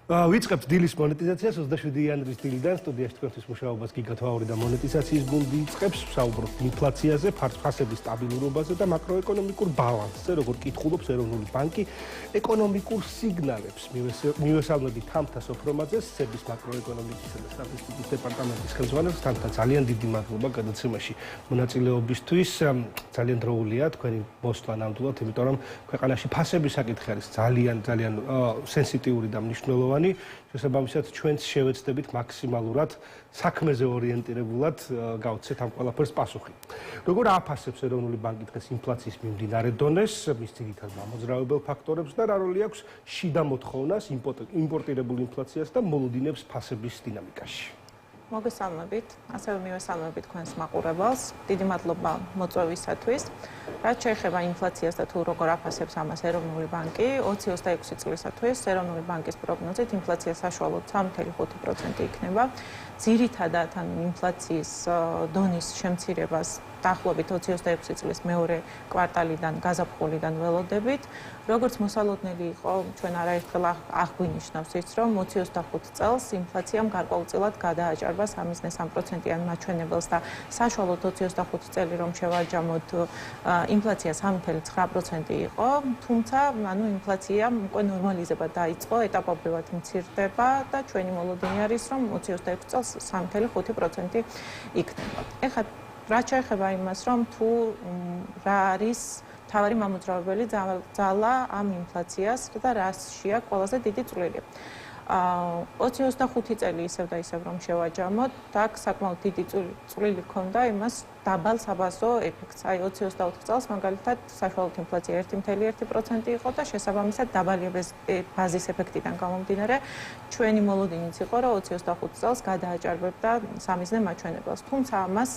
ვიწყებთ დილის მონეტიზაციას 27 იანვრის დილიდან სტუდიაში თქვენთვის მუშაობას გიგათ ვაური და მონეტიზაციის გუნდი იწყებს. ვსაუბრობთ ინფლაციაზე, ფასების სტაბილურობაზე და მაკროეკონომიკურ ბალანსზე, როგორ კითხულობს ეროვნული ბანკი ეკონომიკურ სიგნალებს. მივესალმებით თამთა სოფრომაძეს, სების მაკროეკონომიკისა და სტატისტიკის დეპარტამენტის ხელმძღვანელს. თამთა, ძალიან დიდი მადლობა გადაცემაში მონაწილეობისთვის. ძალიან დროულია თქვენი მოსვლა ნამდვილად, იმიტომ რომ ქვეყანაში ფასების საკითხი არის ძალიან სენსიტიური და მნიშვნელოვანი. შესაბამისად ჩვენც შევეცდებით მაქსიმალურად საქმეზე ორიენტირებულად გავცეთ ამ ყველაფერს პასუხი. როგორ აფასებს ეროვნული ბანკი დღეს ინფლაციის მიმდინარე დონეს, მის ძირითად მამოძრავებელ ფაქტორებს და რა როლი აქვს შიდა მოთხოვნას იმპორტირებულ ინფლაციას და მოლოდინებს ფასების დინამიკაში. მოგესალმებით, ასევე მივესალმებით თქვენს მაყურებელს. დიდი მადლობა მოწვევისათვის. რაც შეეხება ინფლაციას და თუ როგორ აფასებს ამას ეროვნული ბანკი, 2026 წლისათვის ეროვნული ბანკის პროგნოზით ინფლაცია საშუალოდ 3.5% იქნება. ძირითადად ინფლაციის დონის შემცირებას დაახლოებით 2026 წლის მეორე კვარტალიდან გაზაფხულიდან ველოდებით. როგორც მოსალოდნელი იყო, ჩვენ არაერთხელ აღგვინიშნავს ის, რომ 2025 წელს ინფლაციამ გარკვეულწილად გადააჭარბა 3.3%-იან მაჩვენებელს და საშუალოდ 2025 წელი რომ შევაჯამოთ, ინფლაცია 3.9% იყო, თუმცა ინფლაცია უკვე ნორმალიზება დაიწყო, ეტაპობრივად მცირდება და ჩვენი მოლოდინი არის, რომ 2026 წელს 3.5% იქნება. ეხლა რაც შეეხება იმას, რომ თუ რა არის მთავარი მამოძრავებელი ძალა ამ ინფლაციას და რასშია ყველაზე დიდი წვლილი. 2025 წელი ისევ და ისევ რომ შევაჯამოთ, აქ საკმაოდ დიდი წვლილი ჰქონდა იმას დაბალ საბაზო ეფექტს. აი 2024 წელს მაგალითად საშუალოდ ინფლაცია 1.1% იყო და შესაბამისად დაბალი ბაზის ეფექტიდან გამომდინარე ჩვენი მოლოდინიც იყო, რომ 2025 წელს გადააჭარბებდა 3 მაჩვენებელს. თუმცა ამას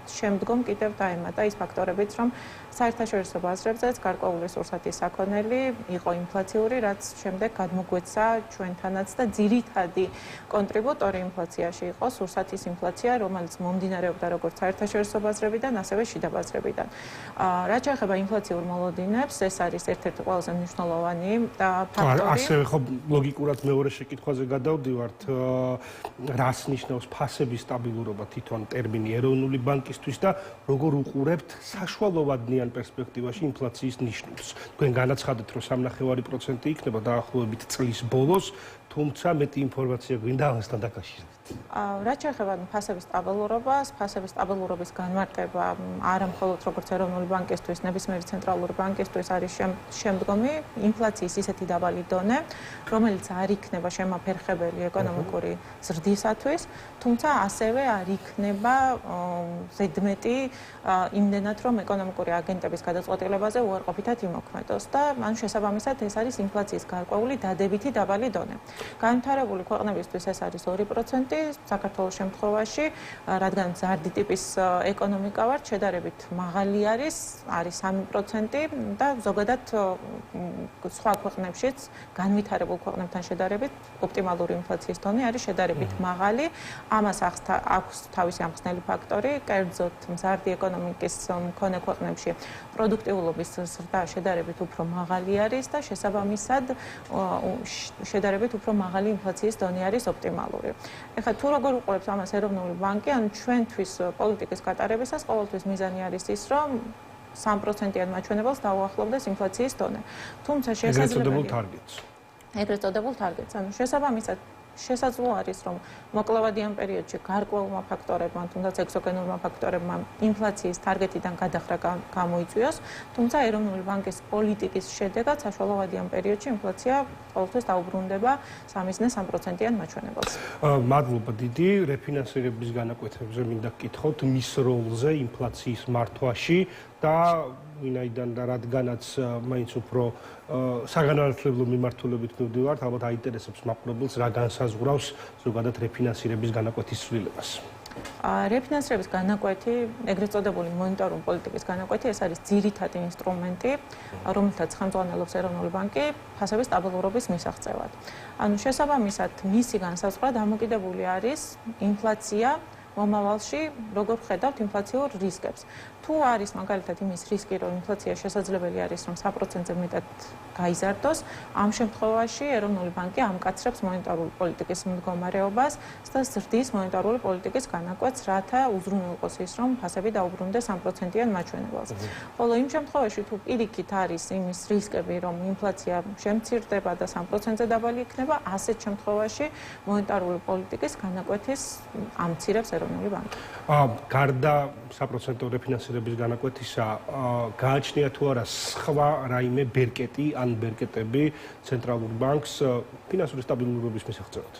შემდგომ კიდევ დაემატა ის ფაქტორებიც, რომ საერთაშორისო ბაზრებზეც გარკვეული სურსათის საქონელი იყო ინფლაციური, რაც შემდეგ გადმოგვეცა ჩვენთანაც და ძირითადი კონტრიბუტორი ინფლაციაში იყო სურსათის ინფლაცია, რომელიც მომდინარეობდა როგორც საერთაშორისო ბაზრებიდან, ასევე შიდა ბაზრებიდან. რაც შეეხება ინფლაციურ მოლოდინებს, ეს არის ერთ-ერთი ყველაზე მნიშვნელოვანი ფაქტორი. ასევე ხო ლოგიკურად მეორე შეკითხვაზე გადავდივართ, რას ნიშნავს ფასების სტაბილურობა თვითონ ტერმინი ეროვნული ბანკისთვის და როგორ უყურებთ საშუალოვადნიან პერსპექტივაში ინფლაციის ნიშნულს. თქვენ განაცხადეთ, რომ 3.5% იქნება დაახლოებით წლის ბოლოს, თუმცა მეტი ინფორმაცია გვინდა ამასთან დაკავშირებით. რაც შეეხება ფასების სტაბილურობას, ფასების სტაბილურობის განმარტება არა მხოლოდ როგორც ეროვნული ბანკისთვის, ნებისმიერი ცენტრალური ბანკისთვის არის შემდგომი ინფლაციის ისეთი დაბალი დონე, რომელიც არ იქნება შემაფერხებელი ეკონომიკური ზრდისათვის, თუმცა ასევე არ იქნება ზედმეტი იმდენად, რომ ეკონომიკური აგენტების გადაწყვეტილებაზე უარყოფითად იმოქმედოს და შესაბამისად ეს არის ინფლაციის გარკვეული დადებითი დაბალი დონე. განვითარებული ქვეყნებისთვის ეს არის 2%, საქართველოს შემთხვევაში, რადგან მზარდი ტიპის ეკონომიკა ვართ, შედარებით მაღალი არის 3% და ზოგადად სხვა ქვეყნებშიც განვითარებულ ქვეყნებთან შედარებით ოპტიმალური ინფლაციის დონე არის შედარებით მაღალი. ამას აქვს თავისი ამხსნელი ფაქტორი, კერძოდ მზარდი ეკონომიკის მქონე ქვეყნებში პროდუქტიულობის ზრდა შედარებით უფრო მაღალი არის და შესაბამისად შედარებით უფრო მაღალი ინფლაციის დონე არის ოპტიმალური. ეხლა თუ როგორ უყურებს ამას ეროვნული ბანკი, ან ჩვენთვის პოლიტიკის გატარებისას ყოველთვის მიზანი არის ის, რომ 3%-იან მაჩვენებელს დაუახლოვდეს ინფლაციის დონე. თუმცა შესაძლებელია ეგრეთ წოდებულ თარგეტს, ანუ შესაბამისად შესაძლოა არის, რომ მოკლევადიან პერიოდში გარკვეულმა ფაქტორებმა, თუნდაც ეგზოგენურმა ფაქტორებმა ინფლაციის თარგეტიდან გადახრა გამოიწვიოს, თუმცა ეროვნული ბანკის პოლიტიკის შედეგად საშუალოვადიან პერიოდში ინფლაცია ყოველთვის დაუბრუნდება 3.3%-იან მაჩვენებელს. მადლობა დიდი. რეფინანსირების განაკვეთებზე მინდა გკითხოთ მის როლზე ინფლაციის მართვაში და ვინაიდან და რადგანაც მაინც უფრო საგანმანათლებლო მიმართულებით მივდივართ, ალბათ აინტერესებს მაყურებელს რა განსაზღვრავს ზოგადად რეფინანსირების განაკვეთის ცვლილებას. რეფინანსირების განაკვეთი, ეგრეთ წოდებული მონეტორული პოლიტიკის განაკვეთი, ეს არის ძირითადი ინსტრუმენტი, რომელთაც ხელმძღვანელობს ეროვნული ბანკი ფასების სტაბილურობის მისაღწევად. ანუ შესაბამისად, მისი განსაზღვრა დამოკიდებული არის ინფლაცია მომავალში როგორ ხედავთ ინფლაციურ რისკებს. თუ არის მაგალითად იმის რისკი, რომ ინფლაცია შესაძლებელი არის, რომ 3%-ზე მეტად გაიზარდოს, ამ შემთხვევაში ეროვნული ბანკი ამკაცრებს მონეტარული პოლიტიკის მდგომარეობას და ზრდის მონეტარული პოლიტიკის განაკვეთს, რათა უზრუნველყოს ის, რომ ფასები დაუბრუნდეს 3%-იან მაჩვენებელს. ხოლო იმ შემთხვევაში, თუ პირიქით არის იმის რისკები, რომ ინფლაცია შემცირდება და 3%-ზე დაბალი იქნება, ასეთ შემთხვევაში მონეტარული პოლიტიკის განაკვეთის ამცირებს ეროვნული ბანკი. გარდა საპროცენტო რეფინანსირების განაკვეთისა, გააჩნია თუ არა სხვა რაიმე ბერკეტი ან ბერკეტები ცენტრალურ ბანკს ფინანსური სტაბილურობის მისაღწევად?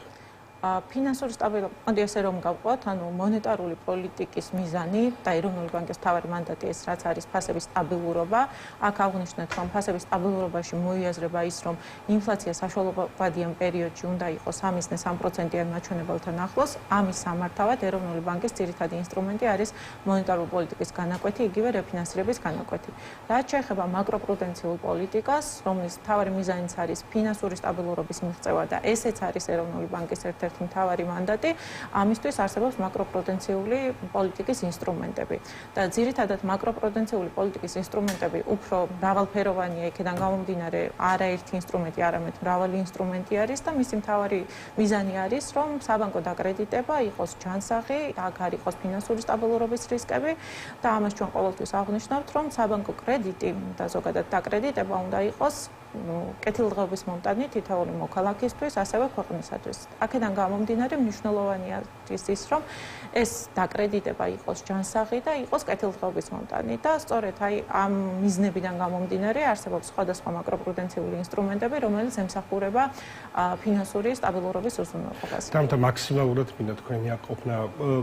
ფინანსური სტაბილურობა, მოდი ესე რომ გავყვოთ, ანუ მონეტარული პოლიტიკის მიზანი და ეროვნული ბანკის მთავარი მანდატი ეს რაც არის ფასების სტაბილურობა. აქ აღნიშნეთ, რომ ფასების სტაბილურობაში მოიაზრება ის, რომ ინფლაცია საშუალებრივ პერიოდში უნდა იყოს 3%-იან მაჩვენებელთან ახლოს. ამის სამართავად ეროვნული ბანკის ძირითადი ინსტრუმენტი არის მონეტარული პოლიტიკის განაკვეთი, იგივე რეფინანსირების განაკვეთი. რაც შეეხება მაკროპრუდენციულ პოლიტიკას, რომლის მთავარი მიზანიც არის ფინანსური სტაბილურობის მიღწევა და ესეც არის ეროვნული ბანკის ერთ-ერთი მთავარი მანდატი, ამისთვის არსებობს მაკროპრუდენციული პოლიტიკის ინსტრუმენტები. და ძირითადად მაკროპრუდენციული პოლიტიკის ინსტრუმენტები უფრო მრავალფეროვანია, იქიდან გამომდინარე, არაერთი ინსტრუმენტი, არამედ მრავალი ინსტრუმენტი არის და მისი მთავარი მიზანი არის, რომ საბანკო დაკრედიტება იყოს ჯანსაღი, აქ არ იყოს ფინანსური სტაბილურობის რისკები და ამას ჩვენ ყოველთვის აღნიშნავთ, რომ საბანკო კრედიტი და ზოგადად დაკრედიტება უნდა იყოს კეთილდღეობის მომტანი თითოეული მოქალაქისთვის, ასევე ქვეყნისათვის. აქედან გამომდინარე მნიშვნელოვანია ის, რომ ეს დაკრედიტება იყოს ჯანსაღი და იყოს კეთილდღეობის მომტანი და სწორედ ამ მიზნებიდან გამომდინარე არსებობს სხვადასხვა მაკროპრუდენციული ინსტრუმენტები, რომელიც ემსახურება ფინანსური სტაბილურობის უზრუნველყოფას. და მაქსიმალურად მინდა თქვენი ყოფნა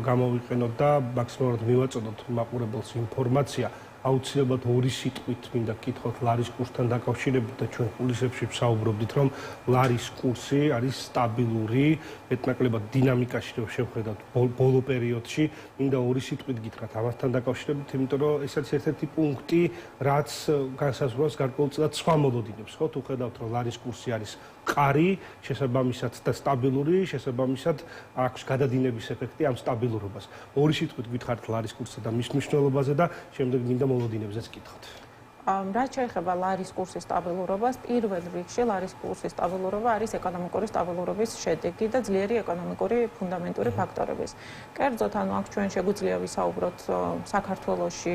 გამოვიყენოთ და მაქსიმალურად მივაწოდოთ მაყურებელს ინფორმაცია. აუცილებლად ორი სიტყვით მინდა გკითხოთ ლარის კურსთან დაკავშირებით და ჩვენ კულისებში ვსაუბრობდით, რომ ლარის კურსი არის სტაბილური, მეტნაკლებად დინამიკაში რომ შევხედავთ ბოლო პერიოდში, მინდა ორი სიტყვით გითხრათ ამასთან დაკავშირებით, იმიტომ რომ ეს არის ერთ-ერთი პუნქტი, რაც განსაზღვრავს გარკვეულწილად სხვა მოლოდინებს, ხო? თუ ხედავთ, რომ ლარის კურსი არის მყარი, შესაბამისად და სტაბილური, შესაბამისად აქვს გადადინების ეფექტი ამ სტაბილურობას. ორი სიტყვით გითხართ ლარის კურსსა და მის მნიშვნელობაზე და შემდეგ მინდა მოლოდინებზეც გითხოთ. რაც შეეხება ლარის კურსის სტაბილურობას, პირველ რიგში ლარის კურსის სტაბილურობა არის ეკონომიკური სტაბილურობის შედეგი და ძლიერი ეკონომიკური ფუნდამენტური ფაქტორების. კერძოდ, ანუ აქ ჩვენ შეგვიძლია ვისაუბროთ საქართველოში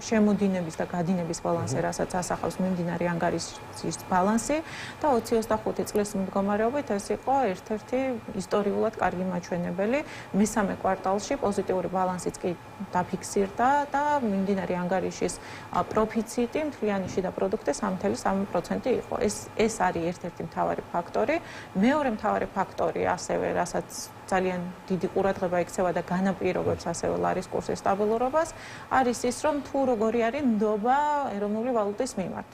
შემოდინების და გადინების ბალანსი, რასაც ასახავს მიმდინარე ანგარიშის ბალანსი და 2025 წლის მდგომარეობით ეს იყო ერთ-ერთი ისტორიულად კარგი მაჩვენებელი. მესამე კვარტალში პოზიტიური ბალანსიც კი დაფიქსირდა და მიმდინარე ანგარიშის პროფიციტი მთლიანი შიდა პროდუქტი 3.3% იყო. ეს არის ერთ-ერთი მთავარი ფაქტორი. მეორე მთავარი ფაქტორი ასევე, რასაც ძალიან დიდი ყურადღება ექცევა და განაპირობებს ასევე ლარის კურსის სტაბილურობას, არის ის, რომ თუ როგორი არის ნდობა ეროვნული ვალუტის მიმართ.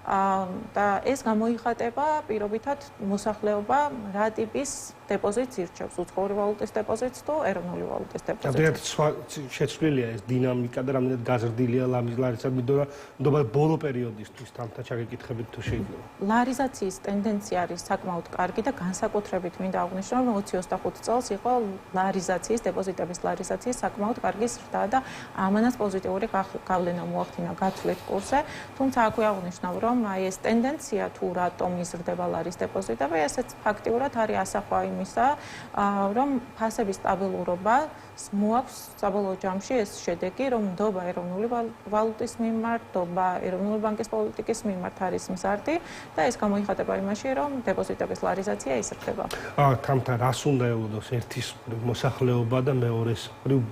და ეს გამოიხატება პირობითად მოსახლეობა რა ტიპის დეპოზიტს ირჩევს, უცხოური ვალუტის დეპოზიტს თუ ეროვნული ვალუტის დეპოზიტს. რამდენად შეცვლილია ეს დინამიკა და რამდენად გაზრდილია ლარისად ნდობა ბოლო პერიოდისთვის თამთა ჩაგეკითხებით თუ შეიძლება. ლარიზაციის ტენდენცია არის საკმაოდ კარგი და განსაკუთრებით მინდა აღვნიშნო, რომ 2025 წელს იყო ლარიზაციის, დეპოზიტების ლარიზაციის საკმაოდ კარგი ზრდა და ამანაც პოზიტიური გავლენა მოახდინა გათვლით კურსზე, თუმცა აქვე აღვნიშნავ, რომ ეს ტენდენცია თუ რატომ იზრდება ლარის დეპოზიტები, ესეც ფაქტიურად არის ასახვა იმისა, რომ ფასების სტაბილურობა მოაქვს საბოლოო ჯამში ეს შედეგი, რომ ნდობა ეროვნული ვალუტის მიმართ, ნდობა ეროვნული ბანკის პოლიტიკის მიმართ არის მზარდი და ეს გამოიხატება იმაში, რომ დეპოზიტების ლარიზაცია იზრდება. თამთა რას უნდა ელოდოს ერთის მოსახლეობა და მეორეს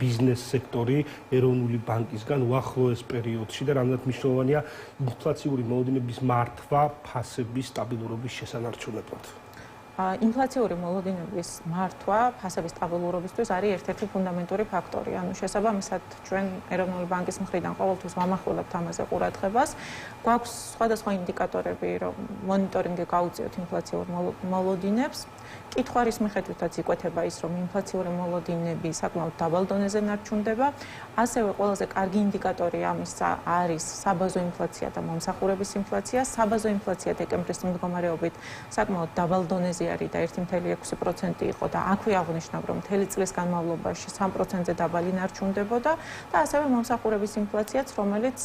ბიზნეს სექტორი ეროვნული ბანკისგან უახლოეს პერიოდში და რამდენად მნიშვნელოვანია ინფლაციური მოლოდინების მართვა ფასების სტაბილურობის შესანარჩუნებლად. ინფლაციური მოლოდინების მართვა ფასების სტაბილურობისთვის არის ერთ-ერთი ფუნდამენტური ფაქტორი. ანუ შესაბამისად ჩვენ ეროვნული ბანკის მხრიდან ყოველთვის ვამახვილებთ ამაზე ყურადღებას. გვაქვს სხვადასხვა ინდიკატორები, რომ მონიტორინგი გაუწიოთ ინფლაციურ მოლოდინებს. კითხვარის მიხედვითაც იკვეთება ის, რომ ინფლაციური მოლოდინები საკმაოდ დაბალ დონეზე ნარჩუნდება. ასევე ყველაზე კარგი ინდიკატორი ამისა არის საბაზო ინფლაცია და მომსახურების ინფლაცია. საბაზო ინფლაცია დეკემბრის მდგომარეობით საკმაოდ დაბალ დონეზე მაღაზიარი და 1.6% იყო და აქვე აღნიშნავ, რომ მთელი წლის განმავლობაში 3%-ზე დაბალი ნარჩუნდებოდა და ასევე მომსახურების ინფლაციაც, რომელიც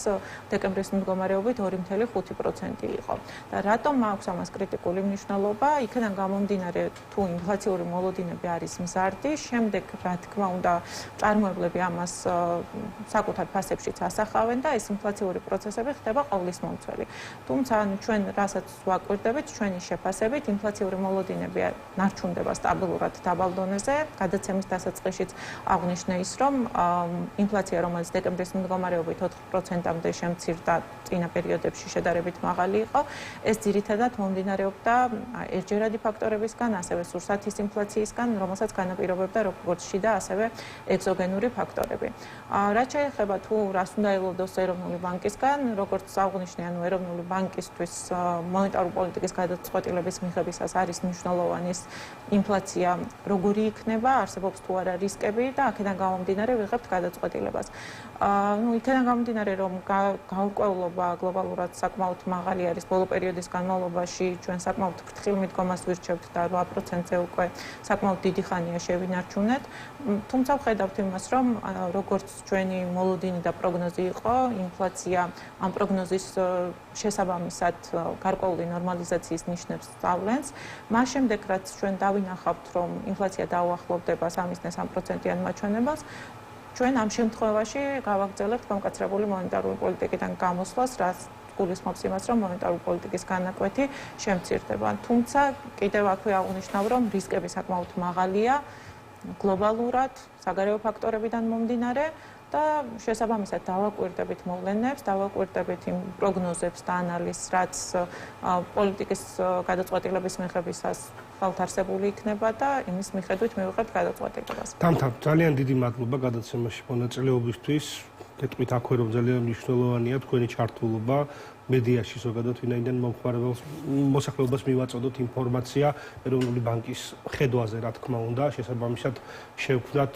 დეკემბრის მდგომარეობით 2.5% იყო. და რატომ აქვს ამას კრიტიკული მნიშვნელობა? იქიდან გამომდინარე, თუ ინფლაციური მოლოდინები არის მზარდი, შემდეგ რა თქმა უნდა წარმოებლები ამას საკუთარ ფასებშიც ასახავენ და ეს ინფლაციური პროცესები ხდება ყოვლის მომცველი. თუმცა ჩვენ რასაც ვაკვირდებით, ჩვენი შეფასებით, ინფლაციური მოლოდინები ნარჩუნდება სტაბილურად დაბალ დონეზე. გადაცემის დასაწყისშიც აღნიშნე ის, რომ ინფლაცია, რომელიც დეკემბრის მდგომარეობით 4%-მდე შემცირდა წინა პერიოდებში შედარებით მაღალი იყო, ეს ძირითადად მომდინარეობდა ერთჯერადი ფაქტორებისგან, ასევე სურსათის ინფლაციისგან, რომელსაც განაპირობებდა როგორც შიდა, ასევე ეგზოგენური ფაქტორები. რაც შეეხება თუ რას უნდა ელოდოს ეროვნული ბანკისგან, როგორც აღნიშნე, ეროვნული ბანკისთვის მონეტარული პოლიტიკის გადაწყვეტილების მიღებისას არის მნიშვნელოვანი ინფლაცია როგორი იქნება, არსებობს თუ არა რისკები და აქედან გამომდინარე ვიღებთ გადაწყვეტილებას. იქედან გამომდინარე, რომ გაურკვევლობა გლობალურად საკმაოდ მაღალი არის ბოლო პერიოდის განმავლობაში, ჩვენ საკმაოდ ფრთხილ მიდგომას ვირჩევთ და 8%-ზე უკვე საკმაოდ დიდი ხანია შევინარჩუნეთ. თუმცა ვხედავთ იმას, რომ როგორც ჩვენი მოლოდინი და პროგნოზი იყო, ინფლაცია ამ პროგნოზის შესაბამისად გარკვეული ნორმალიზაციის ნიშნებს სწავლენს. მას შემდეგ, რაც ჩვენ დავინახავთ, რომ ინფლაცია დაუახლოვდება 3.3%-იან მაჩვენებელს, ჩვენ ამ შემთხვევაში გავაგრძელებთ გამკაცრებული მონეტარული პოლიტიკიდან გამოსვლას, რაც გულისხმობს იმას, რომ მონეტარული პოლიტიკის განაკვეთი შემცირდება. თუმცა კიდევ აქვე აღნიშნავ, რომ რისკები საკმაოდ მაღალია გლობალურად, საგარეო ფაქტორებიდან მომდინარე და შესაბამისად დავაკვირდებით მოვლენებს, დავაკვირდებით იმ პროგნოზებს და ანალიზს, რაც პოლიტიკის გადაწყვეტილების მიღებისას ხალხარსებული იქნება და იმის მიხედვით მივიღებთ გადაწყვეტილებას. თამთა, ძალიან დიდი მადლობა გადაცემაში მონაწილეობისთვის. გეტყვით აქვე, რომ ძალიან მნიშვნელოვანია თქვენი ჩართულობა მედიაში ზოგადად, ვინაიდან მოსახლეობას მივაწოდოთ ინფორმაცია ეროვნული ბანკის ხედვაზე, რა თქმა უნდა, შესაბამისად შევქმნათ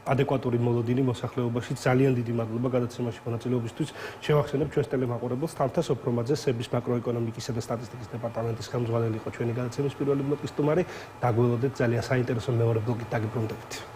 ადეკვატური მოლოდინი მოსახლეობაში. ძალიან დიდი მადლობა გადაცემაში მონაწილეობისთვის. შევახსენებ ჩვენს ტელემაყურებელს თამთა სოფრომაძე, სების მაკროეკონომიკისა და სტატისტიკის დეპარტამენტის ხელმძღვანელი იყო ჩვენი გადაცემის პირველი ბლოკის სტუმარი. დაგველოდეთ ძალიან საინტერესო მეორე ბლოკით დაგიბრუნდებით.